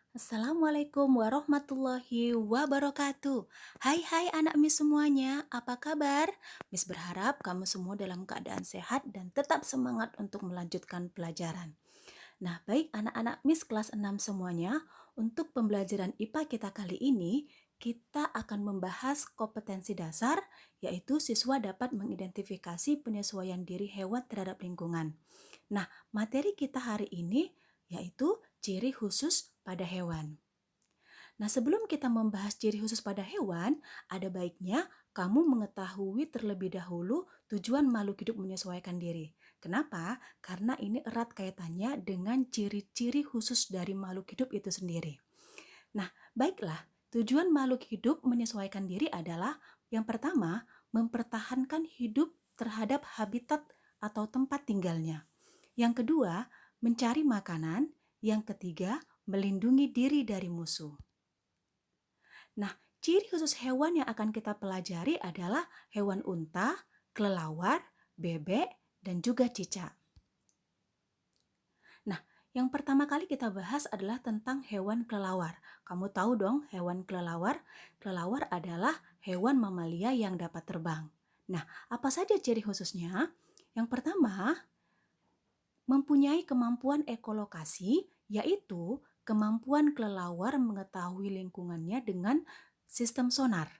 Assalamualaikum warahmatullahi wabarakatuh. Hai anak Miss semuanya, apa kabar? Miss berharap kamu semua dalam keadaan sehat dan tetap semangat untuk melanjutkan pelajaran. Nah, baik anak-anak Miss kelas 6 semuanya, untuk pembelajaran IPA kita kali ini, kita akan membahas kompetensi dasar, yaitu siswa dapat mengidentifikasi penyesuaian diri hewan terhadap lingkungan. Nah, materi kita hari ini yaitu ciri khusus pada hewan. Nah, sebelum kita membahas ciri khusus pada hewan, ada baiknya kamu mengetahui terlebih dahulu tujuan makhluk hidup menyesuaikan diri. Kenapa? Karena ini erat kaitannya dengan ciri-ciri khusus dari makhluk hidup itu sendiri. Nah, baiklah, tujuan makhluk hidup menyesuaikan diri adalah yang pertama, mempertahankan hidup terhadap habitat atau tempat tinggalnya. Yang kedua, mencari makanan. Yang ketiga, melindungi diri dari musuh. Nah, ciri khusus hewan yang akan kita pelajari adalah hewan unta, kelelawar, bebek, dan juga cicak. Nah, yang pertama kali kita bahas adalah tentang hewan kelelawar. Kamu tahu dong hewan kelelawar? Kelelawar adalah hewan mamalia yang dapat terbang. Nah, apa saja ciri khususnya? Yang pertama, mempunyai kemampuan ekolokasi, yaitu kemampuan kelelawar mengetahui lingkungannya dengan sistem sonar.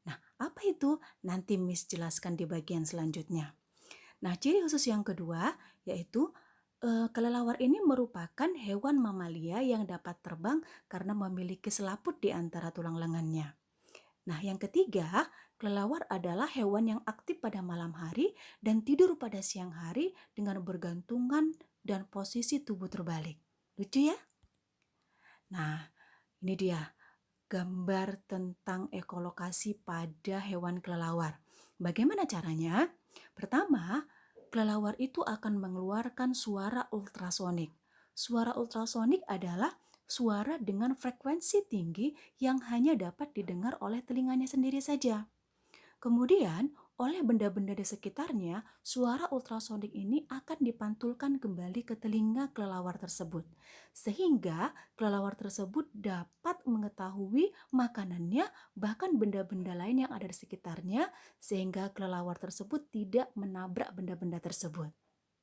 Nah, apa itu? Nanti Miss jelaskan di bagian selanjutnya. Nah, ciri khusus yang kedua yaitu kelelawar ini merupakan hewan mamalia yang dapat terbang karena memiliki selaput di antara tulang lengannya. Nah, yang ketiga, kelelawar adalah hewan yang aktif pada malam hari dan tidur pada siang hari dengan bergantungan dan posisi tubuh terbalik. Lucu ya? Nah, ini dia gambar tentang ekolokasi pada hewan kelelawar. Bagaimana caranya? Pertama, kelelawar itu akan mengeluarkan suara ultrasonik. Suara ultrasonik adalah suara dengan frekuensi tinggi yang hanya dapat didengar oleh telinganya sendiri saja. Kemudian, oleh benda-benda di sekitarnya, suara ultrasonik ini akan dipantulkan kembali ke telinga kelelawar tersebut. Sehingga kelelawar tersebut dapat mengetahui makanannya, bahkan benda-benda lain yang ada di sekitarnya, sehingga kelelawar tersebut tidak menabrak benda-benda tersebut.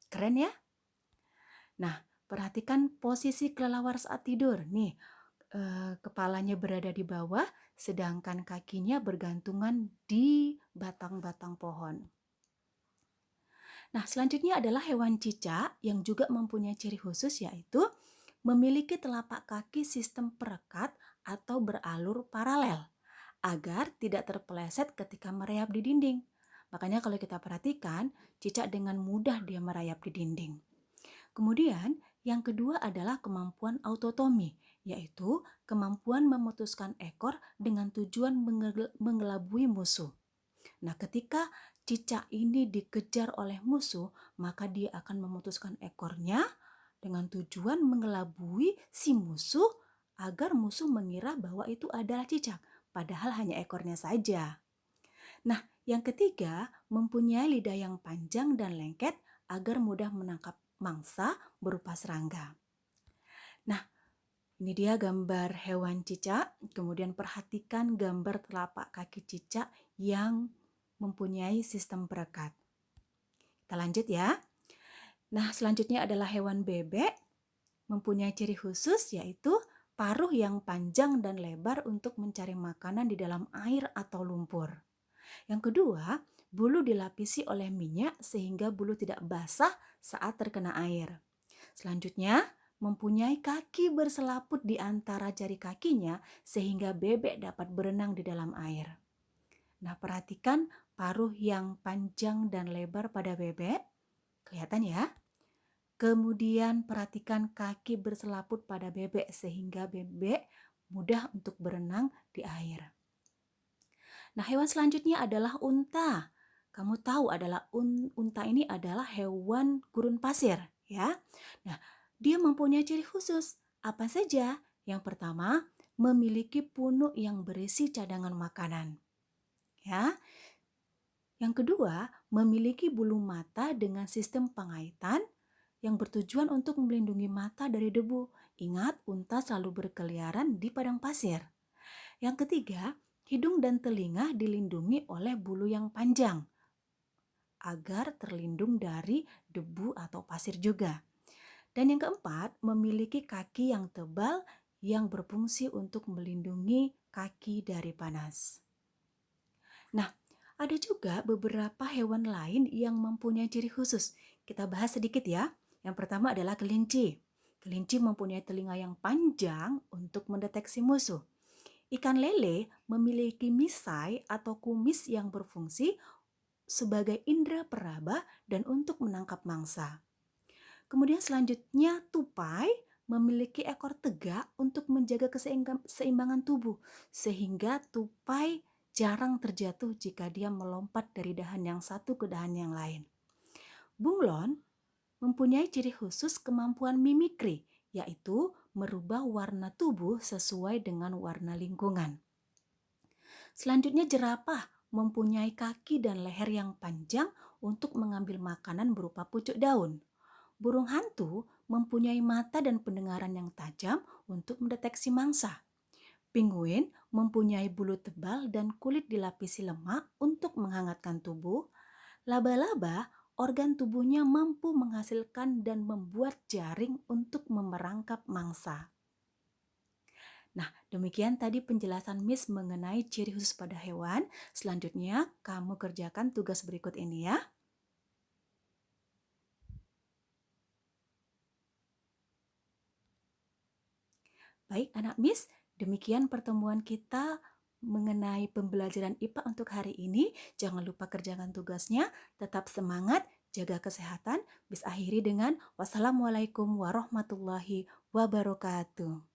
Keren ya? Nah, perhatikan posisi kelelawar saat tidur. Nih, kepalanya berada di bawah, sedangkan kakinya bergantungan di batang-batang pohon. Nah, selanjutnya adalah hewan cicak yang juga mempunyai ciri khusus yaitu memiliki telapak kaki sistem perekat atau beralur paralel agar tidak terpeleset ketika merayap di dinding. Makanya kalau kita perhatikan, cicak dengan mudah dia merayap di dinding. Kemudian, yang kedua adalah kemampuan autotomi, yaitu kemampuan memutuskan ekor dengan tujuan mengelabui musuh. Nah, ketika cicak ini dikejar oleh musuh, maka dia akan memutuskan ekornya dengan tujuan mengelabui si musuh agar musuh mengira bahwa itu adalah cicak, padahal hanya ekornya saja. Nah, yang ketiga, mempunyai lidah yang panjang dan lengket agar mudah menangkap mangsa berupa serangga. Nah, ini dia gambar hewan cicak, kemudian perhatikan gambar telapak kaki cicak yang mempunyai sistem perekat. Kita lanjut ya. Nah, selanjutnya adalah hewan bebek, mempunyai ciri khusus yaitu paruh yang panjang dan lebar untuk mencari makanan di dalam air atau lumpur. Yang kedua, bulu dilapisi oleh minyak sehingga bulu tidak basah saat terkena air. Selanjutnya, mempunyai kaki berselaput di antara jari kakinya sehingga bebek dapat berenang di dalam air. Nah, perhatikan paruh yang panjang dan lebar pada bebek. Kelihatan ya? Kemudian perhatikan kaki berselaput pada bebek sehingga bebek mudah untuk berenang di air. Nah, hewan selanjutnya adalah unta. Kamu tahu adalah unta ini adalah hewan gurun pasir, ya. Nah, dia mempunyai ciri khusus. Apa saja? Yang pertama, memiliki punuk yang berisi cadangan makanan. Ya. Yang kedua, memiliki bulu mata dengan sistem pengaitan yang bertujuan untuk melindungi mata dari debu. Ingat, unta selalu berkeliaran di padang pasir. Yang ketiga, hidung dan telinga dilindungi oleh bulu yang panjang agar terlindung dari debu atau pasir juga. Dan yang keempat, memiliki kaki yang tebal yang berfungsi untuk melindungi kaki dari panas. Nah, ada juga beberapa hewan lain yang mempunyai ciri khusus. Kita bahas sedikit ya. Yang pertama adalah kelinci. Kelinci mempunyai telinga yang panjang untuk mendeteksi musuh. Ikan lele memiliki misai atau kumis yang berfungsi sebagai indera peraba dan untuk menangkap mangsa. Kemudian selanjutnya tupai memiliki ekor tegak untuk menjaga keseimbangan tubuh sehingga tupai jarang terjatuh jika dia melompat dari dahan yang satu ke dahan yang lain. Bunglon mempunyai ciri khusus kemampuan mimikri, yaitu merubah warna tubuh sesuai dengan warna lingkungan. Selanjutnya jerapah mempunyai kaki dan leher yang panjang untuk mengambil makanan berupa pucuk daun. Burung hantu mempunyai mata dan pendengaran yang tajam untuk mendeteksi mangsa. Penguin mempunyai bulu tebal dan kulit dilapisi lemak untuk menghangatkan tubuh. Laba-laba, organ tubuhnya mampu menghasilkan dan membuat jaring untuk memerangkap mangsa. Nah, demikian tadi penjelasan Miss mengenai ciri khusus pada hewan. Selanjutnya, kamu kerjakan tugas berikut ini ya. Baik anak Miss, demikian pertemuan kita mengenai pembelajaran IPA untuk hari ini. Jangan lupa kerjakan tugasnya, tetap semangat, jaga kesehatan. Miss akhiri dengan wassalamualaikum warahmatullahi wabarakatuh.